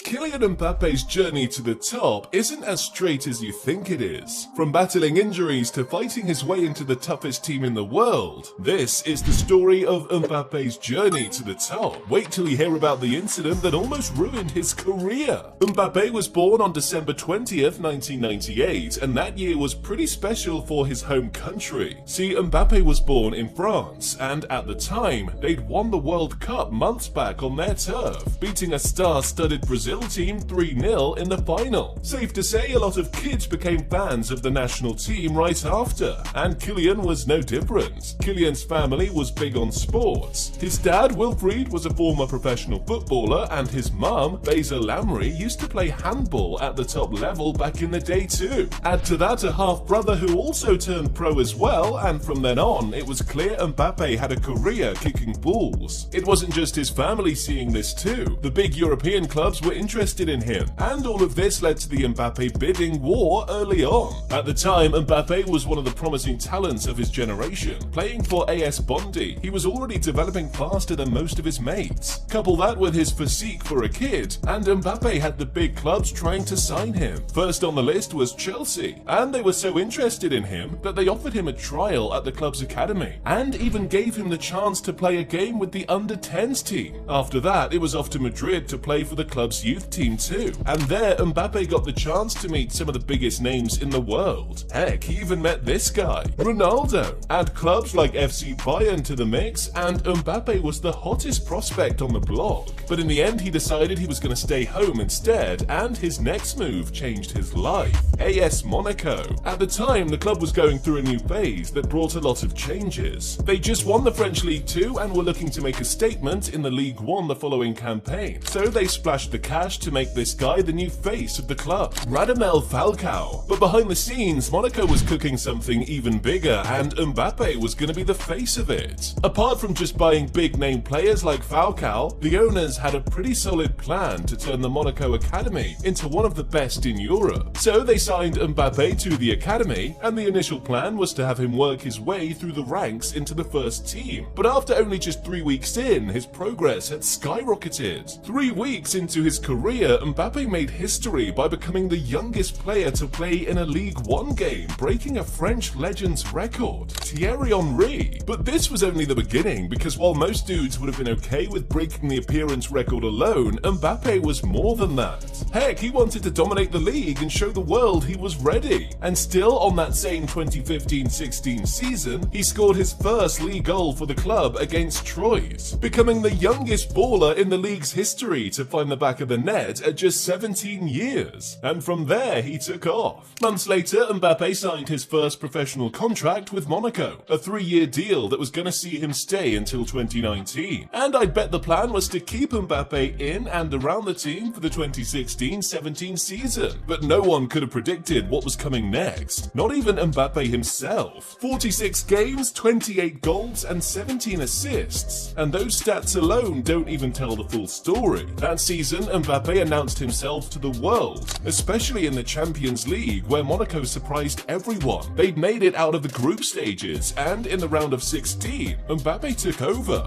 Kilian Mbappe's journey to the top isn't as straight as you think it is. From battling injuries to fighting his way into the toughest team in the world, this is the story of Mbappe's journey to the top. Wait till you hear about the incident that almost ruined his career. Mbappe was born on December 20th, 1998, and that year was pretty special for his home country. See, Mbappe was born in France, and at the time, they'd won the World Cup months back on their turf, beating a star-studded Brazil team 3-0 in the final. Safe to say, a lot of kids became fans of the national team right after, and Kilian was no different. Kilian's family was big on sports. His dad, Wilfried, was a former professional footballer, and his mum, Beza Lamry, used to play handball at the top level back in the day too. Add to that a half-brother who also turned pro as well, and from then on, it was clear Mbappe had a career kicking balls. It wasn't just his family seeing this too. The big European clubs were interested in him, and all of this led to the Mbappe bidding war early on. At the time, Mbappe was one of the promising talents of his generation. Playing for AS Bondy, he was already developing faster than most of his mates. Couple that with his physique for a kid, and Mbappe had the big clubs trying to sign him. First on the list was Chelsea, and they were so interested in him that they offered him a trial at the club's academy, and even gave him the chance to play a game with the under-10s team. After that, it was off to Madrid to play for the club's youth team too, and there Mbappe got the chance to meet some of the biggest names in the world. Heck, he even met this guy, Ronaldo. Add clubs like FC Bayern to the mix, and Mbappe was the hottest prospect on the block. But in the end, he decided he was going to stay home instead, and his next move changed his life. AS Monaco. At the time, the club was going through a new phase that brought a lot of changes. They just won the French League 2 and were looking to make a statement in the League 1 the following campaign, so they splashed the cash to make this guy the new face of the club, Radamel Falcao. But behind the scenes, Monaco was cooking something even bigger, and Mbappe was going to be the face of it. Apart from just buying big name players like Falcao, the owners had a pretty solid plan to turn the Monaco academy into one of the best in Europe. So they signed Mbappe to the academy, and the initial plan was to have him work his way through the ranks into the first team. But after only just 3 weeks in, his progress had skyrocketed. 3 weeks into his career, Mbappe made history by becoming the youngest player to play in a League 1 game, breaking a French legend's record, Thierry Henry. But this was only the beginning, because while most dudes would have been okay with breaking the appearance record alone, Mbappe was more than that. Heck, he wanted to dominate the league and show the world he was ready. And still, on that same 2015-16 season, he scored his first league goal for the club against Troyes, becoming the youngest baller in the league's history to find the back of the net at just 17 years. And from there, he took off. Months later, Mbappe signed his first professional contract with Monaco, a 3-year deal that was going to see him stay until 2019. And I bet the plan was to keep Mbappe in and around the team for the 2016-17 season. But no one could have predicted what was coming next, not even Mbappe himself. 46 games, 28 goals, and 17 assists. And those stats alone don't even tell the full story. That season, Mbappe announced himself to the world, especially in the Champions League, where Monaco surprised everyone. They'd made it out of the group stages, and in the round of 16, Mbappe took over.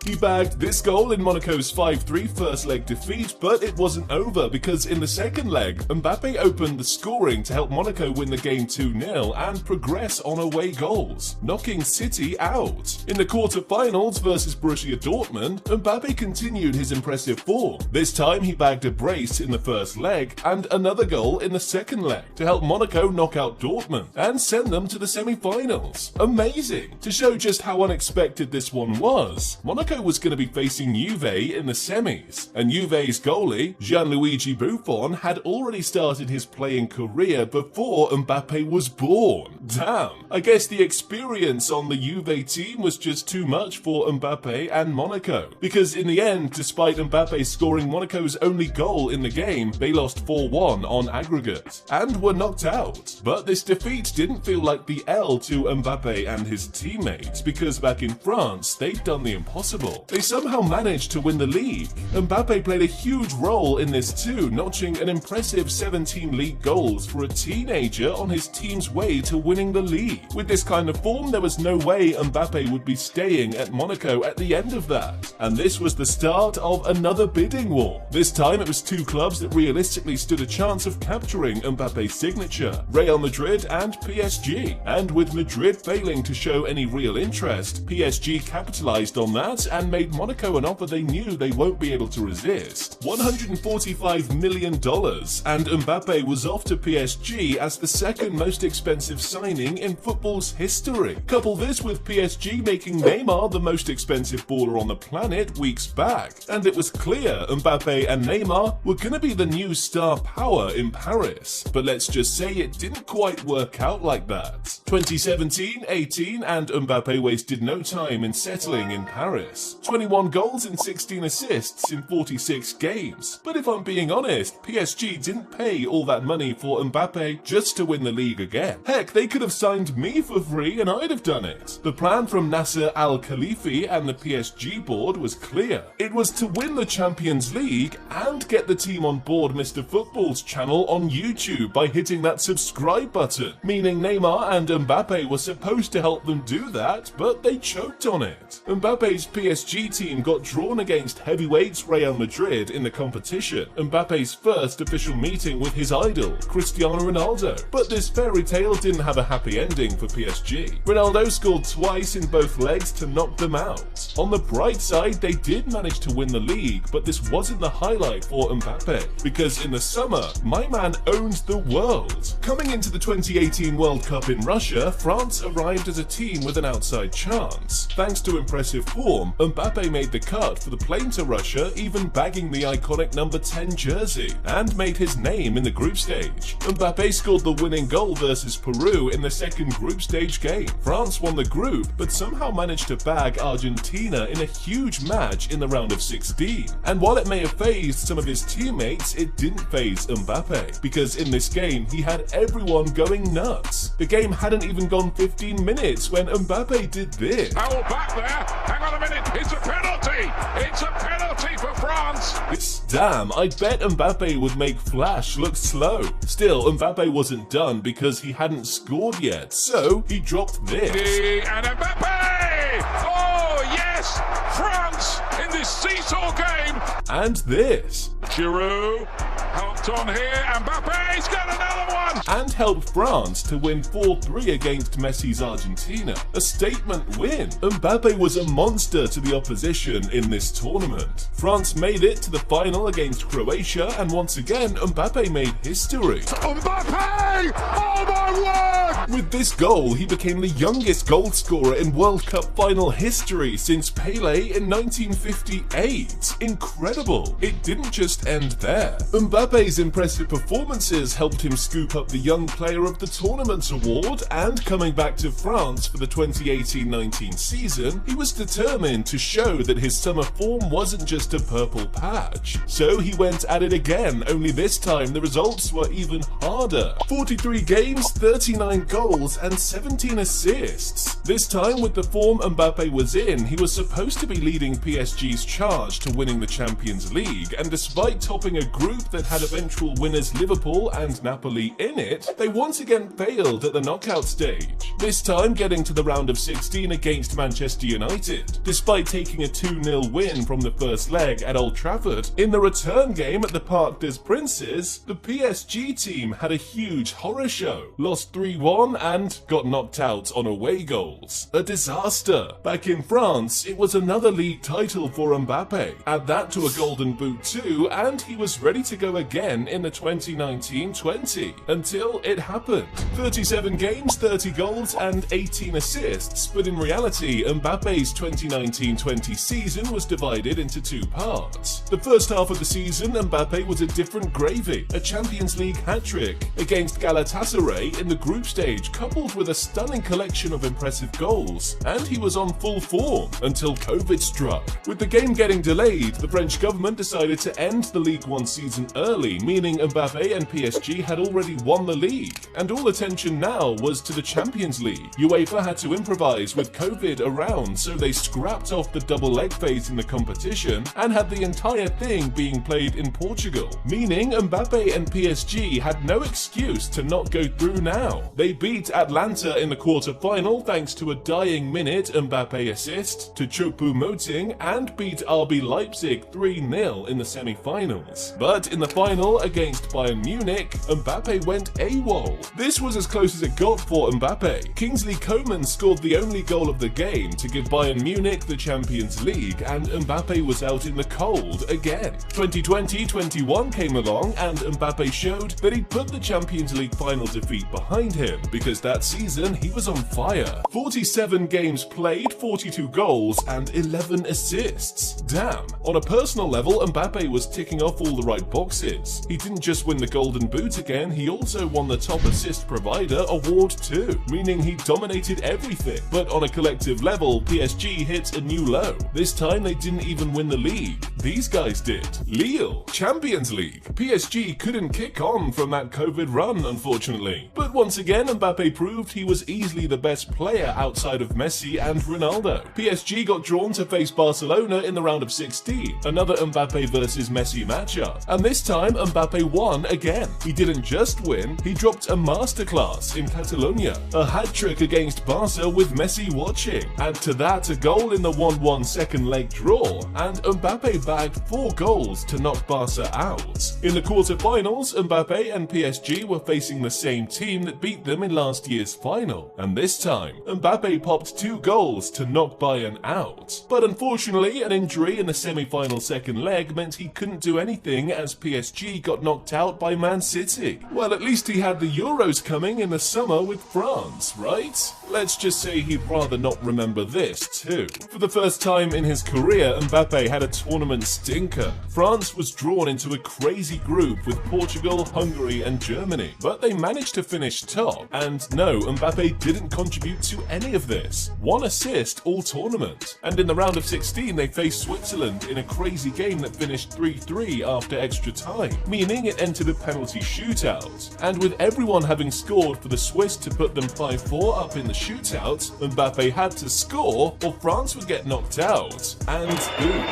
He bagged this goal in Monaco's 5-3 first leg defeat, but it wasn't over, because in the second leg, Mbappe opened the scoring to help Monaco win the game 2-0 and progress on away goals, knocking City out. In the quarter-finals versus Borussia Dortmund, Mbappe continued his impressive form. This time he bagged a brace in the first leg and another goal in the second leg to help Monaco knock out Dortmund and send them to the semi-finals. Amazing! To show just how unexpected this one was, Monaco was going to be facing Juve in the semis, and Juve's goalie, Gianluigi Buffon, had already started his playing career before Mbappe was born. Damn, I guess the experience on the Juve team was just too much for Mbappe and Monaco, because in the end, despite Mbappe scoring Monaco's only goal in the game, they lost 4-1 on aggregate, and were knocked out. But this defeat didn't feel like the L to Mbappe and his teammates, because back in France, they'd done the impossible. incredible. They somehow managed to win the league. Mbappe played a huge role in this too, notching an impressive 17 league goals for a teenager on his team's way to winning the league. With this kind of form, there was no way Mbappe would be staying at Monaco at the end of that. And this was the start of another bidding war. This time it was two clubs that realistically stood a chance of capturing Mbappe's signature, Real Madrid and PSG. And with Madrid failing to show any real interest, PSG capitalized on that and made Monaco an offer they knew they won't be able to resist. $145 million, and Mbappe was off to PSG as the second most expensive signing in football's history. Couple this with PSG making Neymar the most expensive baller on the planet weeks back, and it was clear Mbappe and Neymar were gonna be the new star power in Paris. But let's just say it didn't quite work out like that. 2017-18 and Mbappe wasted no time in settling in Paris. 21 goals and 16 assists in 46 games. But if I'm being honest, PSG didn't pay all that money for Mbappe just to win the league again. Heck, they could have signed me for free and I'd have done it. The plan from Nasser Al-Khelaifi and the PSG board was clear. It was to win the Champions League and get the team on board Mr. Football's channel on YouTube by hitting that subscribe button, meaning Neymar and Mbappe were supposed to help them do that, but they choked on it. Mbappe's PSG team got drawn against heavyweights Real Madrid in the competition, Mbappe's first official meeting with his idol, Cristiano Ronaldo. But this fairy tale didn't have a happy ending for PSG. Ronaldo scored twice in both legs to knock them out. On the bright side, they did manage to win the league, but this wasn't the highlight for Mbappe, because in the summer, my man owned the world. Coming into the 2018 World Cup in Russia, France arrived as a team with an outside chance. Thanks to impressive form, Mbappe made the cut for the plane to Russia, even bagging the iconic number 10 jersey, and made his name in the group stage. Mbappe scored the winning goal versus Peru in the second group stage game. France won the group, but somehow managed to bag Argentina in a huge match in the round of 16. And while it may have fazed some of his teammates, it didn't faze Mbappe, because in this game he had everyone going nuts. The game hadn't even gone 15 minutes when Mbappe did this. Foul back there. Hang on a minute. It's a penalty. It's a penalty for France. Damn, I bet Mbappe would make Flash look slow. Still, Mbappe wasn't done because he hadn't scored yet, so he dropped this. And Mbappe! Oh yes! France in this seesaw game. And this. Giroud helped on here. Mbappe's got another one. And helped France to win 4-3 against Messi's Argentina. A statement win. Mbappe was a monster to the opposition in this tournament. France made it to the final against Croatia, and once again Mbappe made history. Mbappe! Oh my word! With this goal, he became the youngest goal scorer in World Cup final history since Pelé in 1958. Incredible. It didn't just end there. Mbappe's impressive performances helped him scoop up the Young Player of the Tournament award, and coming back to France for the 2018-19 season, he was determined to show that his summer form wasn't just a purple patch. So he went at it again, only this time the results were even harder. 43 games, 39 goals and 17 assists. This time, with the form Mbappe was in, he was supposed to be leading PSG's charge to winning the Champions League, and despite topping a group that had eventual winners Liverpool and Napoli in it, they once again failed at the knockout stage, this time getting to the round of 16 against Manchester United. Despite taking a 2-0 win from the first leg at Old Trafford, in the return game at the Parc des Princes, the PSG team had a huge horror show, lost 3-1 and got knocked out on away goals. A disaster. Back in France, it was another league title for Mbappe. Add that to a golden boot too, and he was ready to go again in the 2019-20, until it happened. 37 games, 30 goals and 18 assists, but in reality, Mbappe's 2019-20 season was divided into two parts. The first half of the season, Mbappe was a different gravy, a Champions League hat-trick against Galatasaray in the group stage, coupled with a stunning collection of impressive goals, and he was on full form until COVID struck. With the game getting delayed, the French government decided to end the League One season early, meaning Mbappe and PSG had already won the league, and all attention now was to the Champions League. UEFA had to improvise with COVID around, so they scrapped off the double leg phase in the competition and had the entire thing being played in Portugal, meaning Mbappe and PSG had no excuse to not go through now. They beat Atlanta in the quarter-final thanks to a dying minute Mbappe assist to Choupo-Moting and beat RB Leipzig 3-0 in the semi-finals. But in the final against Bayern Munich, Mbappe went AWOL. This was as close as it got for Mbappe. Kingsley Coman scored the only goal of the game to give Bayern Munich the Champions League, and Mbappe was out in the cold again. 2020-21 came along and Mbappe showed that he'd put the Champions League final defeat behind him, because that season he was on fire. 47 games played, 42 goals and 11 assists. Damn. On a personal level, Mbappe was ticking off all the right boxes. He didn't just win the Golden Boot again, he also won the Top Assist Provider award too, meaning he dominated everything. But on a collective level, PSG hit a new low. This time they didn't even win the league. These guys did. Lille, Champions League. PSG couldn't kick on from that COVID run, unfortunately. But once again, Mbappe proved he was easily the best player outside of Messi and Ronaldo. PSG got drawn to face Barcelona in the round of 16, another Mbappe versus Messi matchup. And this time, Mbappe won again. He didn't just win, he dropped a masterclass in Catalonia. A hat-trick against Barca with Messi watching. Add to that a goal in the 1-1 second leg draw, and Mbappe bagged 4 goals to knock Barca out. In the quarter-finals, Mbappe and PSG were facing the same team that beat them in last year's final, and this time, Mbappe popped 2 goals to knock Bayern out. But unfortunately, an injury in the semi-final second leg meant he couldn't do anything as PSG got knocked out by Man City. Well, at least he had the Euros coming in the summer with France, right? Let's just say he'd rather not remember this too. For the first time in his career, Mbappe had a tournament stinker. France was drawn into a crazy group with Portugal, Hungary and Germany, but they managed to finish top. And no, Mbappe didn't contribute to any of this. 1 assist all tournament. And in the round of 16 they faced Switzerland in a crazy game that finished 3-3 after extra time, meaning it entered a penalty shootout. And with everyone having scored for the Swiss to put them 5-4 up in the shootout, Mbappe had to score or France would get knocked out. And boom.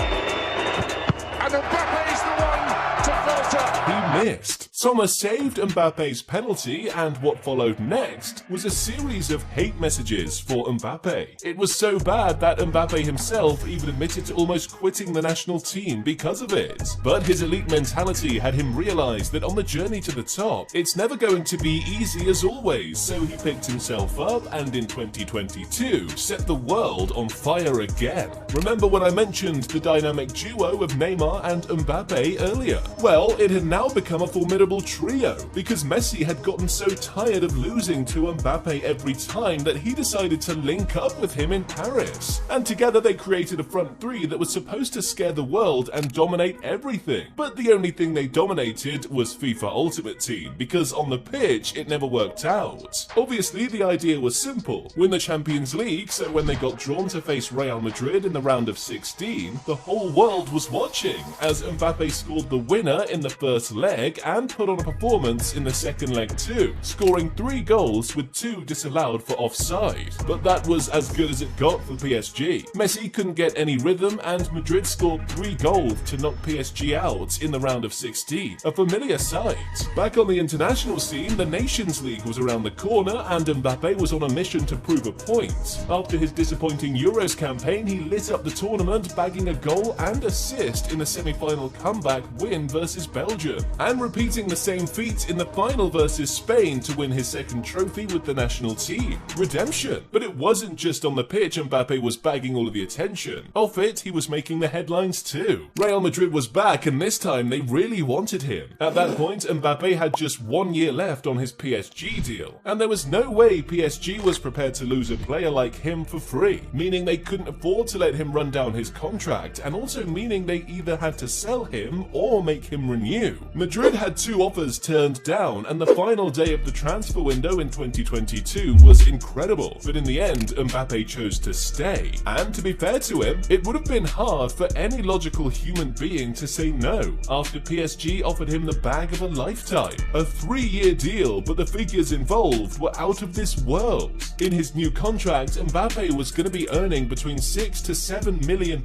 And Mbappe is the one to falter. He missed. Sommer saved Mbappe's penalty, and what followed next was a series of hate messages for Mbappe. It was so bad that Mbappe himself even admitted to almost quitting the national team because of it. But his elite mentality had him realize that on the journey to the top, it's never going to be easy as always, so he picked himself up and in 2022 set the world on fire again. Remember when I mentioned the dynamic duo of Neymar and Mbappe earlier? Well, it had now become a formidable trio because Messi had gotten so tired of losing to Mbappe every time that he decided to link up with him in Paris. And together they created a front three that was supposed to scare the world and dominate everything. But the only thing they dominated was FIFA Ultimate Team, because on the pitch it never worked out. Obviously the idea was simple: win the Champions League, so when they got drawn to face Real Madrid in the round of 16, the whole world was watching as Mbappe scored the winner in the first leg and put on a performance in the second leg too, scoring 3 goals with 2 disallowed for offside. But that was as good as it got for PSG. Messi couldn't get any rhythm and Madrid scored 3 goals to knock PSG out in the round of 16, a familiar sight. Back on the international scene, the Nations League was around the corner and Mbappe was on a mission to prove a point. After his disappointing Euros campaign, he lit up the tournament, bagging a goal and assist in the semi-final comeback win versus Belgium, and repeating the same feat in the final versus Spain to win his second trophy with the national team. Redemption. But it wasn't just on the pitch Mbappe was bagging all of the attention. Off it, he was making the headlines too. Real Madrid was back, and this time they really wanted him. At that point, Mbappe had just 1 year left on his PSG deal, and there was no way PSG was prepared to lose a player like him for free, meaning they couldn't afford to let him run down his contract, and also meaning they either had to sell him or make him renew. Madrid had 2 2 offers turned down, and the final day of the transfer window in 2022 was incredible. But in the end, Mbappe chose to stay. And to be fair to him, it would have been hard for any logical human being to say no after PSG offered him the bag of a lifetime. A 3-year deal, but the figures involved were out of this world. In his new contract, Mbappe was going to be earning between $6 to $7 million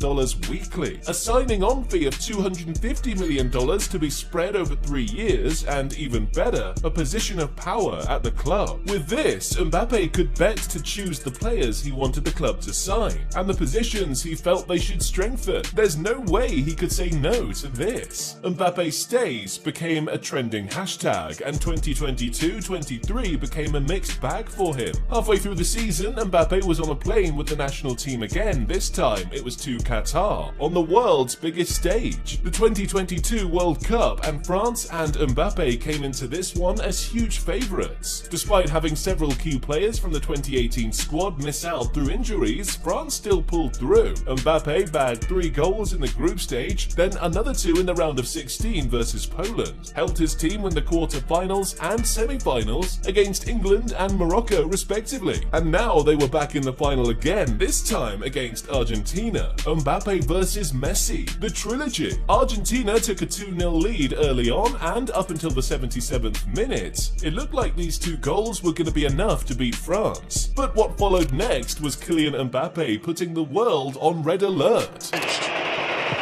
weekly, a signing on fee of $250 million to be spread over 3 years, and even better, a position of power at the club. With this, Mbappe could bet to choose the players he wanted the club to sign, and the positions he felt they should strengthen. There's no way he could say no to this. Mbappe stays became a trending hashtag, and 2022-23 became a mixed bag for him. Halfway through the season, Mbappe was on a plane with the national team again. This time, it was to Qatar, on the world's biggest stage, the 2022 World Cup, and France and Mbappe came into this one as huge favourites. Despite having several key players from the 2018 squad miss out through injuries, France still pulled through. Mbappe bagged 3 goals in the group stage, then another 2 in the round of 16 versus Poland, helped his team win the quarter-finals and semi-finals against England and Morocco respectively. And now they were back in the final again, this time against Argentina. Mbappe versus Messi, the trilogy. Argentina took a 2-0 lead early on, and up until the 77th minute, it looked like these 2 goals were going to be enough to beat France. But what followed next was Kilian Mbappe putting the world on red alert.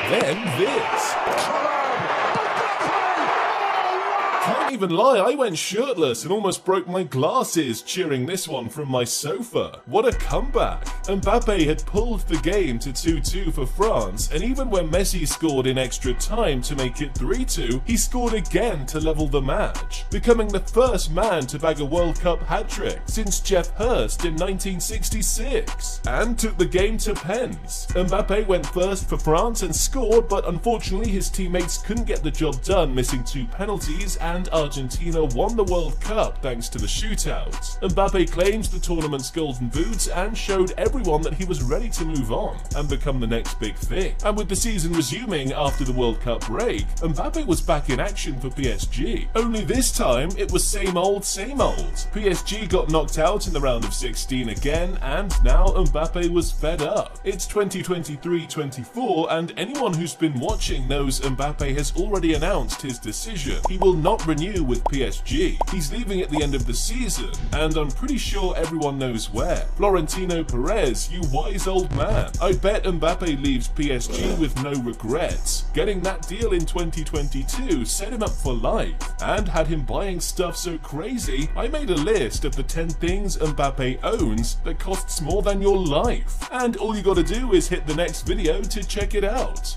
Then this. Can't even lie, I went shirtless and almost broke my glasses cheering this one from my sofa. What a comeback. Mbappe had pulled the game to 2-2 for France, and even when Messi scored in extra time to make it 3-2, he scored again to level the match, becoming the first man to bag a World Cup hat-trick since Jeff Hurst in 1966, and took the game to pens. Mbappe went first for France and scored, but unfortunately his teammates couldn't get the job done, missing 2 penalties, and Argentina won the World Cup thanks to the shootout. Mbappe claims the tournament's golden boots and showed everyone that he was ready to move on and become the next big thing. And with the season resuming after the World Cup break, Mbappe was back in action for PSG. Only this time, it was same old, same old. PSG got knocked out in the round of 16 again, and now Mbappe was fed up. It's 2023-24, and anyone who's been watching knows Mbappe has already announced his decision. He will not renew with PSG. He's leaving at the end of the season, and I'm pretty sure everyone knows where. Florentino Perez, you wise old man. I bet Mbappe leaves PSG with no regrets. Getting that deal in 2022 set him up for life, and had him buying stuff so crazy, I made a list of the 10 things Mbappe owns that costs more than your life. And all you gotta do is hit the next video to check it out.